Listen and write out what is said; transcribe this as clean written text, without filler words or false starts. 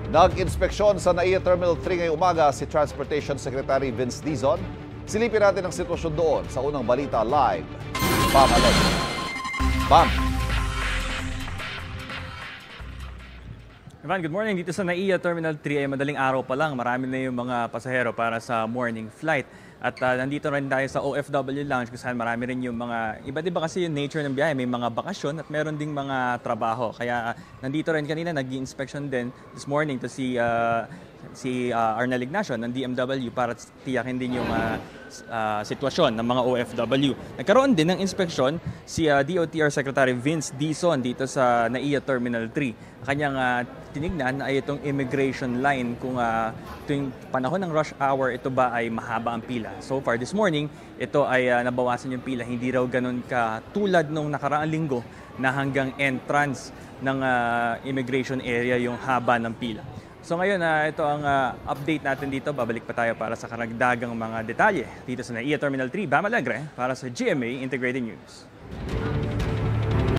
Nag-inspeksyon sa NAIA Terminal 3 ngayong umaga si Transportation Secretary Vince Dizon. Silipin natin ang sitwasyon doon sa unang balita live. Bam, Alec. Bam. Ivan, good morning. Dito sa NAIA Terminal 3 ay madaling araw pa lang. Marami na yung mga pasahero para sa morning flight. At nandito rin tayo sa OFW Lounge kung saan marami rin yung mga, iba-iba kasi yung nature ng biyahe. May mga bakasyon at meron ding mga trabaho. Kaya nandito rin kanina, nag-inspection din this morning to si Arnel Ignacio ng DMW para tiyakin din yung sitwasyon ng mga OFW. Nagkaroon din ng inspeksyon si DOTR Secretary Vince Dizon dito sa NAIA Terminal 3. Kanyang tinignan ay itong immigration line kung tuwing panahon ng rush hour ito ba ay mahaba ang pila. So far this morning, ito ay nabawasan yung pila. Hindi raw ganun katulad nung nakaraang linggo na hanggang entrance ng immigration area yung haba ng pila. So ngayon, ito ang update natin dito. Babalik pa tayo para sa karagdagang mga detalye dito sa NAIA Terminal 3, Bam Alegre, para sa GMA Integrated News.